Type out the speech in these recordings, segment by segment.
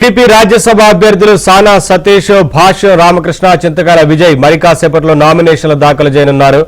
TDP Rajya Sabha అభ్యర్థులు సానా సతీష్, భాష్ రామకృష్ణ, చింతకాయల విజయ్ మరి కాసేపట్లో నామినేషన్లు దాఖలు చేయనున్నారు.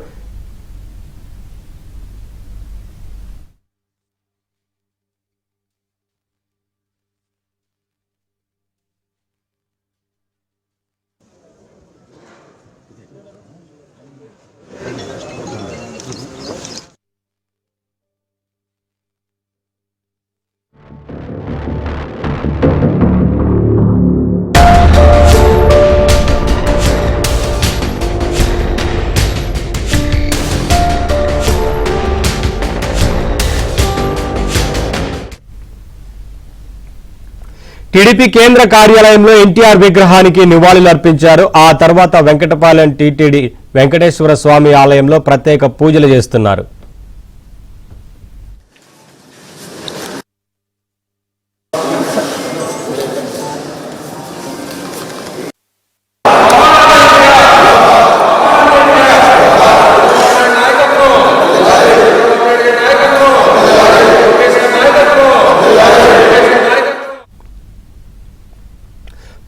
టీడీపీ కేంద్ర కార్యాలయంలో ఎన్టీఆర్ విగ్రహానికి నివాళులర్పించారు. ఆ తర్వాత వెంకటపాలెం టీటీడీ వెంకటేశ్వర స్వామి ఆలయంలో ప్రత్యేక పూజలు చేస్తున్నారు.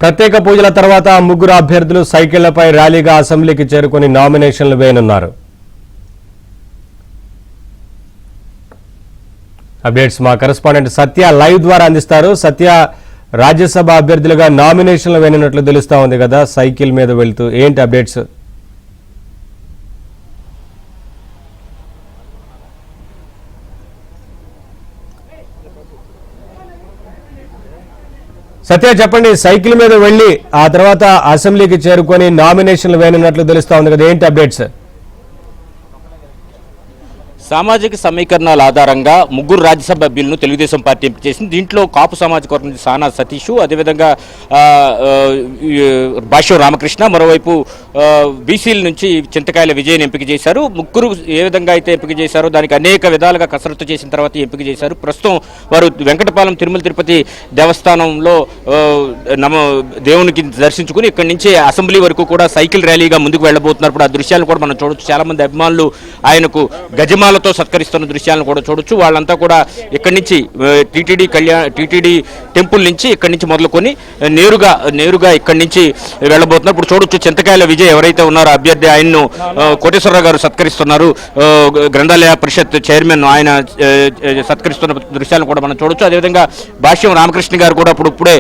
ప్రత్యేక పూజల తర్వాత ముగ్గురు అభ్యర్థులు సైకిళ్లపై ర్యాలీగా అసెంబ్లీకి చేరుకుని నామినేషన్లు వేయనున్నారు. అప్డేట్స్ మా కరెస్పాండెంట్ సత్య లైవ్ ద్వారా అందిస్తారు. సత్య, రాజ్యసభ అభ్యర్థులుగా నామినేషన్లు వేయనున్నట్లు తెలుస్తా ఉంది కదా, సైకిల్ మీద వెళ్తూ ఏంటి అప్డేట్స్? సత్య చెప్పండి, సైకిల్ మీద వెళ్లి ఆ తర్వాత అసెంబ్లీకి చేరుకొని నామినేషన్లు వేయనున్నట్లు తెలుస్తా ఉంది కదా, ఏంటి అప్డేట్స్? సామాజిక సమీకరణాల ఆధారంగా ముగ్గురు రాజ్యసభ బిల్లును తెలుగుదేశం పార్టీ ఎంపిక చేసింది. దీంట్లో కాపు సామాజిక వర్గం నుంచి సానా సతీష్, అదేవిధంగా భాష్యం రామకృష్ణ, మరోవైపు బీసీల నుంచి చింతకాయల విజయ్ని ఎంపిక చేశారు. ముగ్గురు ఏ విధంగా అయితే ఎంపిక చేశారో దానికి అనేక విధాలుగా కసరత్తు చేసిన తర్వాత ఎంపిక చేశారు. ప్రస్తుతం వారు వెంకటపాలెం తిరుమల తిరుపతి దేవస్థానంలో దేవునికి దర్శించుకుని ఇక్కడి నుంచి అసెంబ్లీ వరకు కూడా సైకిల్ ర్యాలీగా ముందుకు వెళ్ళబోతున్నారు. ఇప్పుడు ఆ దృశ్యాలను కూడా మనం చూడొచ్చు. చాలా మంది అభిమానులు ఆయనకు గజమాలతో సత్కరిస్తున్న దృశ్యాలను కూడా చూడొచ్చు. వాళ్ళంతా కూడా ఇక్కడి నుంచి టీటీడీ టెంపుల్ నుంచి ఇక్కడి నుంచి మొదలుకొని నేరుగా ఇక్కడి నుంచి వెళ్ళబోతున్నారు. ఇప్పుడు చూడొచ్చు చింతకాయల విజయ్ ఎవరైతే ఉన్నారో అభ్యర్థి, ఆయన్ను కోటేశ్వరరావు గారు సత్కరిస్తున్నారు. గ్రంథాలయ పరిషత్ చైర్మన్ ఆయన సత్కరిస్తున్న దృశ్యాలను కూడా మనం చూడొచ్చు. అదేవిధంగా భాష్యం రామకృష్ణ గారు కూడా ఇప్పుడే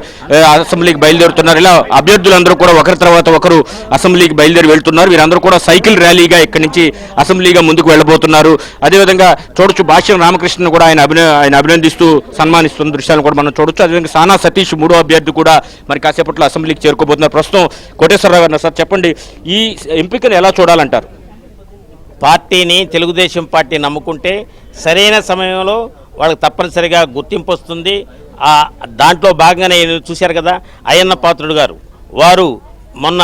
అసెంబ్లీకి బయలుదేరుతున్నారు. ఇలా అభ్యర్థులందరూ కూడా ఒకరి తర్వాత ఒకరు అసెంబ్లీకి బయలుదేరి వెళ్తున్నారు. వీరందరూ కూడా సైకిల్ ర్యాలీగా ఇక్కడి నుంచి అసెంబ్లీగా ముందుకు వెళ్ళబోతున్నారు. అదేవిధంగా చూడొచ్చు భాష్యం రామకృష్ణను కూడా ఆయన అభినందిస్తూ సన్మానిస్తున్న దృశ్యాలను కూడా మనం చూడొచ్చు. అదేవిధంగా సానా సతీష్ మూడో అభ్యర్థి కూడా మరి కాసేపట్లో అసెంబ్లీకి చేరుకోబోతున్నారు. ప్రస్తుతం కోటేశ్వరరావు గారు సార్ చెప్పండి, ఈ ఎంపికను ఎలా చూడాలంటారు? పార్టీని తెలుగుదేశం పార్టీ నమ్ముకుంటే సరైన సమయంలో వాళ్ళకి తప్పనిసరిగా గుర్తింపు వస్తుంది. దాంట్లో భాగంగానే చూశారు కదా, అయ్యన్న పాత్రుడు గారు వారు మొన్న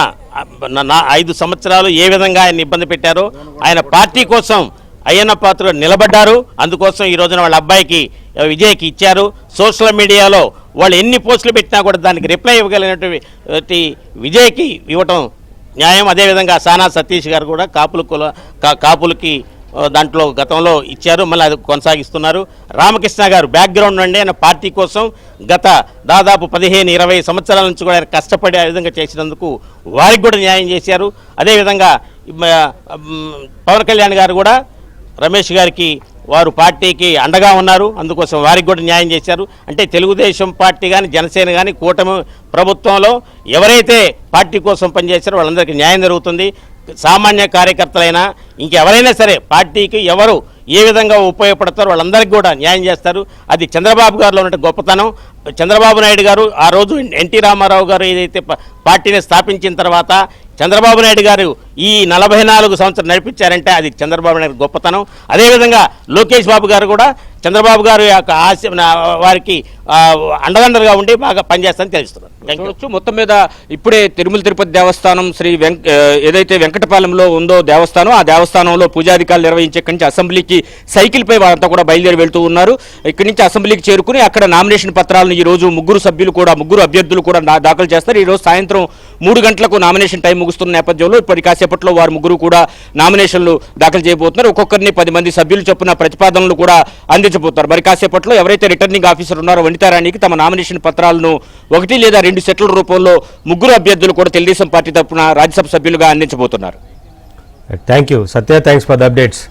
5 సంవత్సరాలు ఏ విధంగా ఆయన ఇబ్బంది పెట్టారో ఆయన పార్టీ కోసం అయ్యన్న పాత్రుడు నిలబడ్డారు. అందుకోసం ఈ రోజున వాళ్ళ అబ్బాయికి విజయ్కి ఇచ్చారు. సోషల్ మీడియాలో వాళ్ళు ఎన్ని పోస్టులు పెట్టినా కూడా దానికి రిప్లై ఇవ్వగలిగినటువంటి విజయ్కి ఇవ్వటం న్యాయం. అదేవిధంగా సానా సతీష్ గారు కూడా కాపులకి దాంట్లో గతంలో ఇచ్చారు, మళ్ళీ అది కొనసాగిస్తున్నారు. రామకృష్ణ గారు బ్యాక్గ్రౌండ్ నుండి ఆయన పార్టీ కోసం గత దాదాపు 15-20 సంవత్సరాల నుంచి కూడా ఆయన కష్టపడి ఆ విధంగా చేసినందుకు వారికి కూడా న్యాయం చేశారు. అదేవిధంగా పవన్ కళ్యాణ్ గారు కూడా రమేష్ గారికి వారు పార్టీకి అండగా ఉన్నారు. అందుకోసం వారికి కూడా న్యాయం చేశారు. అంటే తెలుగుదేశం పార్టీ కానీ జనసేన కానీ కూటమి ప్రభుత్వంలో ఎవరైతే పార్టీ కోసం పనిచేశారో వాళ్ళందరికీ న్యాయం జరుగుతుంది. సామాన్య కార్యకర్తలైనా ఇంకెవరైనా సరే పార్టీకి ఎవరు ఏ విధంగా ఉపయోగపడతారో వాళ్ళందరికీ కూడా న్యాయం చేస్తారు. అది చంద్రబాబు గారిలో ఉన్న గొప్పతనం. చంద్రబాబు నాయుడు గారు ఆ రోజు ఎన్టీ రామారావు గారు ఏదైతే పార్టీని స్థాపించిన తర్వాత చంద్రబాబు నాయుడు గారు ఈ 44 సంవత్సరాలు నడిపించారంటే అది చంద్రబాబు నాయుడు గొప్పతనం. అదేవిధంగా లోకేష్ బాబు గారు కూడా చంద్రబాబు గారు యొక్క వారికి అండదండలుగా ఉండి బాగా పనిచేస్తారని తెలుస్తున్నారు. మొత్తం మీద ఇప్పుడే తిరుమల తిరుపతి దేవస్థానం ఏదైతే వెంకటపాలెంలో ఉందో దేవస్థానం, ఆ దేవస్థానంలో పూజాధికారులు నిర్వహించే ఇక్కడి నుంచి అసెంబ్లీకి సైకిల్పై వాళ్ళంతా కూడా బయలుదేరి వెళ్తూ ఉన్నారు. ఇక్కడి నుంచి అసెంబ్లీకి చేరుకుని అక్కడ నామినేషన్ పత్రాలను ఈ రోజు ముగ్గురు అభ్యర్థులు కూడా దాఖలు చేస్తారు. ఈ రోజు సాయంత్రం 3 గంటలకు నామినేషన్ టైం ముగుస్తున్న నేపథ్యంలో ఇప్పటి కాసేపట్లో వారు ముగ్గురు కూడా నామినేషన్లు దాఖలు చేయబోతున్నారు. ఒక్కొక్కరిని 10 మంది సభ్యులు చొప్పున ప్రతిపాదనలు కూడా అందించబోతున్నారు. మరి కాసేపట్లో ఎవరైతే రిటర్నింగ్ ఆఫీసర్ ఉన్నారో వనితారాణికి తమ నామినేషన్ పత్రాలను 1 లేదా 2 సెట్ల రూపంలో ముగ్గురు అభ్యర్థులు కూడా తెలుగుదేశం పార్టీ తరఫున రాజ్యసభ సభ్యులుగా అందించబోతున్నారు. Thank you Satya, thanks for the updates.